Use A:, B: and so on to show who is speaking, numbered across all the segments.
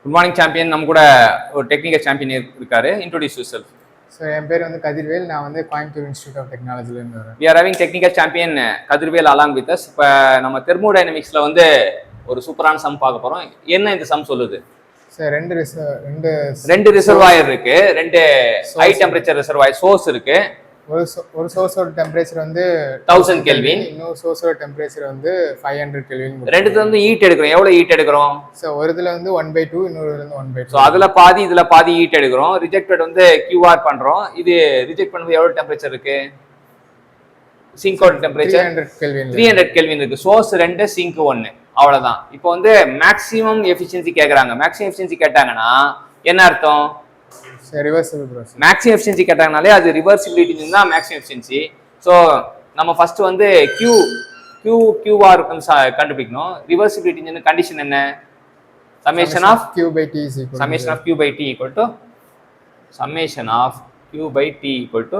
A: Good morning champion. நம்ம கூட ஒரு டெக்னிக்கல் சாம்பியன் இருக்காரு. Introduce yourself.
B: ஸோ என் பேர் வந்து கதிர்வேல். நான் வந்து கோயம்புத்தூர் இன்ஸ்டியூட் ஆஃப் டெக்னாலஜிலேருந்து வரேன்.
A: We are having technical champion Kathirvel along with us. இப்போ நம்ம தெர்மோடைனமிக்ஸில் வந்து ஒரு சூப்பரான சம் பார்க்க போகிறோம். என்ன இந்த சம் சொல்லுது?
B: சார்
A: ரெண்டு ரிசர்வாயர் இருக்கு, ரெண்டு ஹை டெம்பரேச்சர் ரிசர்வாயர் சோர்ஸ் இருக்கு.
B: ஒரு சோர்ஸோட டெம்பரேச்சர் வந்து
A: 1000 கெல்வின்,
B: இன்னொரு சோர்ஸோட டெம்பரேச்சர் வந்து 500 கெல்வின்.
A: ரெண்டுத்துல வந்து ஹீட் எடுக்கிறோம். எவ்வளவு ஹீட் எடுக்கிறோம்?
B: ஸோ ஒரு இதுல வந்து 1/2, இன்னொரு வந்து 1/2.
A: ஸோ அதுல பாதி இதுல பாதி ஹீட் எடுக்கிறோம். ரிஜெக்டட் வந்து QR பண்றோம். இது ரிஜெக்ட் பண்ணும்போது எவ்வளவு டெம்பரேச்சர் இருக்கு? சிங்கோட டெம்பரேச்சர் 300 கெல்வின் இருக்கு. சோர்ஸ் 2, சிங்க் 1, அவ்வளவுதான். இப்போ வந்து மேக்ஸிமம் எஃபிஷியன்சி கேட்கறாங்க. மேக்ஸிமம் எஃபிஷியன்சி கேட்டாங்கன்னா என்ன அர்த்தம்?
B: Reversible process.
A: மேக்ஸிமம் எஃபிஷியன்சி கேட்டாங்கனாலே அது ரிவர்சிபிலிட்டி தான் மேக்ஸிமம் எஃபிஷியன்சி. ஸோ நம்ம ஃபர்ஸ்ட் வந்து QR கண்டுபிடிக்கணும். ரிவர்சிபிலிட்டி கண்டிஷன் என்ன? Summation of
B: Q by T
A: equal to summation of Q by T equal to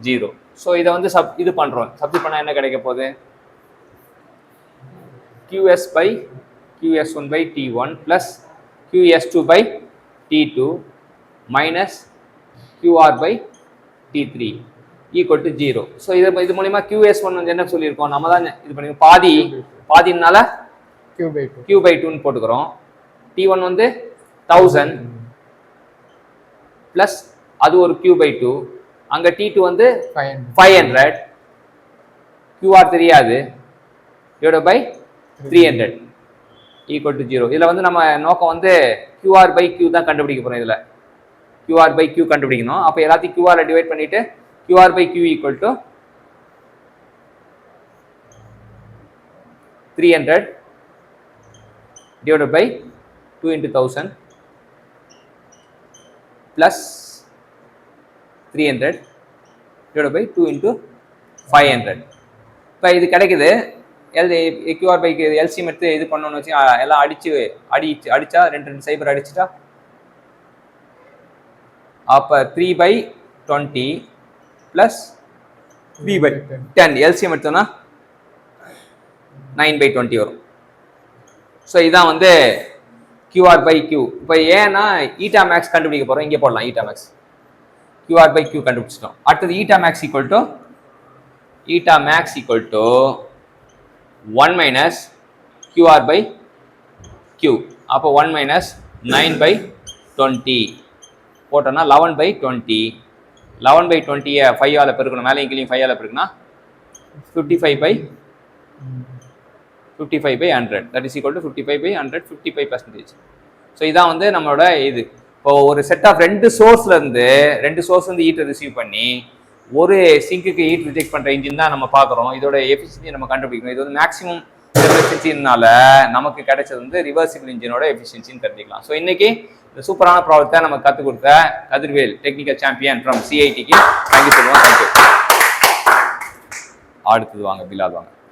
A: 0. So இதை வந்து இது பண்றோம். சப்ஸ்டிட் பண்ணா என்ன கிடைக்க போகுது? QS by QS1 by T1 plus QS2 by T2 minus QR by T3 equal to 0. So இது மூலமா QS1 வந்து என்ன சொல்லியிருக்கோம்? நம்ம தான் இது பண்ணிருக்கோம். பாதினால Q by 2 போட்டுக்கிறோம். T1 வந்து 1000 பிளஸ் அது ஒரு Q by 2. அங்க T2 வந்து 500. QR தெரியாது, டிவைட் பை 300 ஈக்குவல் டு 0. இதுல வந்து நம்ம நோக்கம் வந்து QR by Q தான் கண்டுபிடிக்க போறோம். இதுல QR by Q கண்டுபிடிக்கணும். அப்ப எல்லாத்தையும் QR டிவைட் பண்ணிட்டு QR by Q equal to 300 divided by 2 into 1000 plus 300 divided by 2 into 500. இப்போ இது கிடைக்குது. QR by LCM எடுத்து இது பண்ணணும்னு வச்சு எல்லாம் அடிச்சா 2 சைபர் அடிச்சுட்டா அப்ப 3/20 plus 3/10 LCM எடுத்தோம்னா 9/20 வரும். ஸோ இதான் வந்து QR by Q. இப்போ ஏன்னா ஈட்டா மேக்ஸ் கண்டுபிடிக்க போறோம். இங்கே போடலாம் eta max. QR by Q கண்டுபிடிச்சிட்டோம். அடுத்தது eta max equal to 1 minus QR by Q. அப்போ 1 minus 9/20 போட்டோம்னா 11/20. 11/20 5ஆல பெருக்கணும். மேலே கீழே 5ஆல பெருக்குனா 55/100. That is equal to 55/100, 55%. So இதான் வந்து நம்மளோட இது. இப்போ ஒரு செட் ஆஃப் ரெண்டு சோர்ஸ்ல இருந்து ஹீட்டை ரிசீவ் பண்ணி ஒரு சிங்குக்கு ஹீட் ரிஜெக்ட் பண்ற இன்ஜின் தான் நம்ம பார்க்குறோம். இதோட எஃபிஷியன்சி நம்ம கண்டுபிடிக்கணும். இது வந்து மேக்ஸிமம் எஃபிஷியன்சினால நமக்கு கிடைச்சது வந்து ரிவர்சிபிள் இன்ஜினோட எஃபிஷியன்சின்னு தெரிஞ்சுக்கலாம். ஸோ இன்னைக்கு இந்த சூப்பரான ப்ராப்ளத்தை நம்ம கற்றுக் கொடுத்த கதிர்வேல் டெக்னிக்கல் சாம்பியன் ஃப்ரம் CITக்கு தேங்க்யூ சொல்லுவோம். தேங்க்யூ. அடுத்தது வாங்க பிலால் வாங்க.